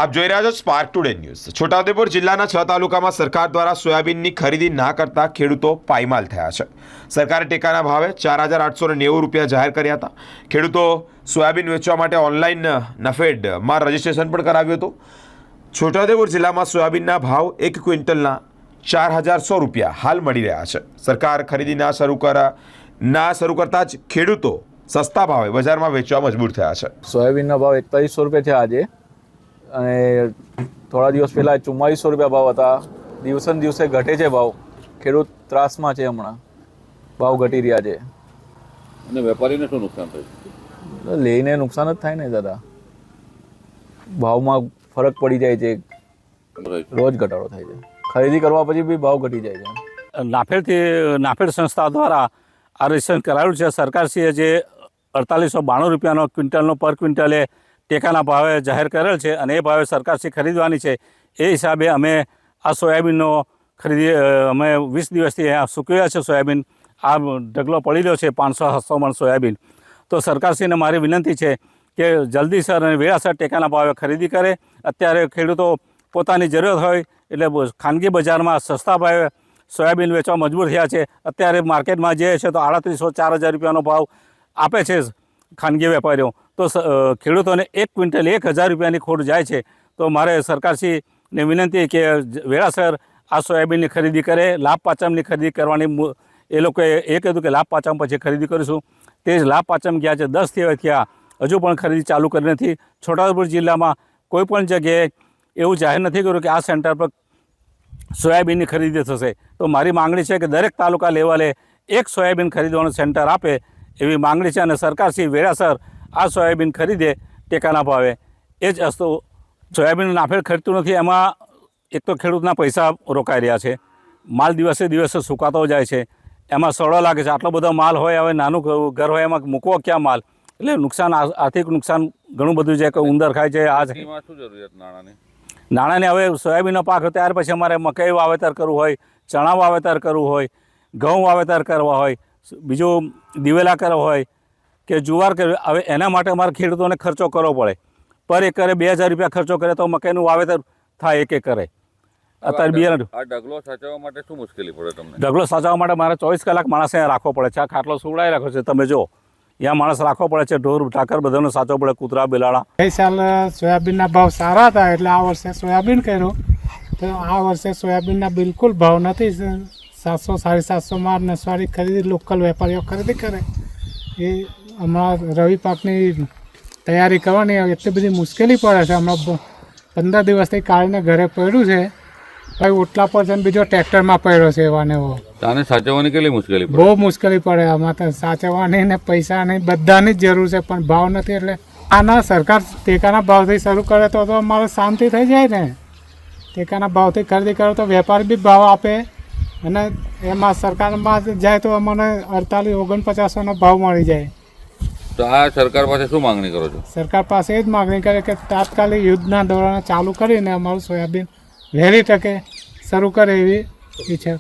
આપ જોઈ રહ્યા છો સ્પાર્ક ટુડે ન્યૂઝ। છોટાઉદેપુર જિલ્લાના 6 તાલુકામાં સરકાર દ્વારા સોયાબીનની ખરીદી ના કરતા ખેડૂતો પાયમાલ થયા છે। સરકારે ટેકાના ભાવે 4890 રૂપિયા જાહેર કર્યા હતા। ખેડૂતો સોયાબીન વેચવા માટે ઓનલાઈન નફેડમાં રજીસ્ટ્રેશન પણ કરાવ્યું હતું। છોટાઉદેપુર જિલ્લામાં સોયાબીનના ભાવ 1 ક્વિન્ટલના 4100 રૂપિયા હાલ મળી રહ્યા છે। સરકાર ખરીદી ના શરૂ કરતા જ ખેડૂતો સસ્તા ભાવે બજારમાં વેચવા મજબૂર થયા છે। સોયાબીનના ભાવ 4100 રૂપિયા છે આજે, અને થોડા દિવસ પહેલાં 4400 રૂપિયા ભાવ હતા। દિવસે ને દિવસે ઘટે છે ભાવ, ખેડૂત ત્રાસમાં છે। હમણાં ભાવ ઘટી રહ્યા છે અને વેપારીને શું નુકસાન થયું? લઈને નુકસાન જ થાય ને દાદા, ભાવમાં ફરક પડી જાય છે, રોજ ઘટાડો થાય છે। ખરીદી કરવા પછી બી ભાવ ઘટી જાય છે। નાફેડ સંસ્થા દ્વારા આ રજીસ્ટ્રેશન કરાવ્યું છે। સરકારશ્રીએ જે 4892 રૂપિયાનો ક્વિન્ટલનો પર ક્વિન્ટલે ટેકાના ભાવે જાહેર કરેલ છે, અને એ ભાવે સરકારશ્રી ખરીદવાની છે। એ હિસાબે અમે આ સોયાબીનનો અમે 20 દિવસથી અહીંયા સૂકવ્યા છે। સોયાબીન આ ઢગલો પડી રહ્યો છે, 500-700 મણ સોયાબીન। તો સરકારશ્રીને મારી વિનંતી છે કે જલ્દીસર અને વેળાસર ટેકાના ભાવે ખરીદી કરે। અત્યારે ખેડૂતો પોતાની જરૂરત હોય એટલે ખાનગી બજારમાં સસ્તા ભાવે સોયાબીન વેચવા મજબૂર થયા છે। અત્યારે માર્કેટમાં જે છે તો 3800-4000 રૂપિયાનો ભાવ આપે છે ખાનગી વેપારીઓ, તો ખેડૂતોને 1 ક્વિન્ટલ 1000 રૂપિયાની ખોટ જાય છે। તો મારે સરકારશ્રીને વિનંતી કે વેળાસર આ સોયાબીનની ખરીદી કરે। લાભ પાંચમની ખરીદી કરવાની એ લોકોએ એ કીધું કે લાભ પાંચમ પછી ખરીદી કરીશું। તે જ લાભ પાંચમ ગયા છે, 10 થયા, હજુ પણ ખરીદી ચાલુ કરી નથી। છોટાઉદેપુર જિલ્લામાં કોઈ પણ જગ્યાએ એવું જાહેર નથી કર્યું કે આ સેન્ટર પર સોયાબીનની ખરીદી થશે। તો મારી માંગણી છે કે દરેક તાલુકા લેવલે એક સોયાબીન ખરીદવાનું સેન્ટર આપે એવી માંગણી છે, અને સરકારશ્રી વેળાસર આ સોયાબીન ખરીદે ટેકાના ભાવે। એ જ વસ્તુ સોયાબીન નાફેડ ખરીદતું નથી, એમાં એક તો ખેડૂતના પૈસા રોકાઈ રહ્યા છે, માલ દિવસે દિવસે સુકાતો જાય છે, એમાં સડો લાગે છે। આટલો બધો માલ હોય, હવે નાનું ઘર હોય એમાં મૂકવો ક્યાં માલ? એટલે નુકસાન, આર્થિક નુકસાન ઘણું બધું છે કે ઉંદર ખાય છે। આ શું જરૂરિયાત નાણાંની હવે સોયાબીનનો પાક ત્યાર પછી અમારે મકાઈ વાવેતર કરવું હોય, ચણા વાવેતર કરવું હોય, ઘઉં વાવેતર કરવા હોય, બીજું દિવેલા કરવા હોય કે જુવાર કરવી, હવે એના માટે અમારે ખેડૂતોને ખર્ચો કરવો પડે। પર એકરે 2000 રૂપિયા ખર્ચો કરે તો મકાઈનું વાવેતર થાય 1 એકરે। અત્યારે બિયારણ આ ઢગલો સાચવવા માટે શું મુશ્કેલી પડે તમને? ઢગલો સાચવવા માટે મારે 24 કલાક માણસ અહીંયા રાખવો પડે છે। આ ખાટલો સુવડાવી રાખ્યો છે, તમે જો અહીંયા માણસ રાખવો પડે છે। ઢોર ઢાકર બધાનો સાચવવો પડે, કૂતરા બિલાડા। ગઈ સાલ સોયાબીનના ભાવ સારા હતા એટલે આ વર્ષે સોયાબીન કર્યું, તો આ વર્ષે સોયાબીનના બિલકુલ ભાવ નથી। 700-750 માં નસવાડી ખરીદી લોકલ વેપારીઓ ખરીદી કરે। એ હમણાં રવિ પાકની તૈયારી કરવાની એટલી બધી મુશ્કેલી પડે છે। હમણાં 15 દિવસથી કાઢીને ઘરે પડ્યું છે, ભાઈ ઓટલા પર છે, બીજો ટ્રેક્ટરમાં પડ્યો છે। એવાને એવો આને સાચવવાની કેટલી મુશ્કેલી પડે? બહુ મુશ્કેલી પડે આમાં તો, સાચવવાની ને પૈસાની બધાની જ જરૂર છે, પણ ભાવ નથી। એટલે આના સરકાર ટેકાના ભાવથી શરૂ કરે તો અમારે શાંતિ થઈ જાય ને। ટેકાના ભાવથી ખરીદી કરો તો વેપારી બી ભાવ આપે, અને એમાં સરકારમાં જાય તો અમને 48-49નો ભાવ મળી જાય। તો આ સરકાર પાસે શું માંગણી કરો છો? સરકાર પાસે એ જ માગણી કરે કે તાત્કાલિક યુદ્ધના ધોરણે ચાલુ કરીને અમારું સોયાબીન વહેલી તકે શરૂ કરે એવી ઈચ્છા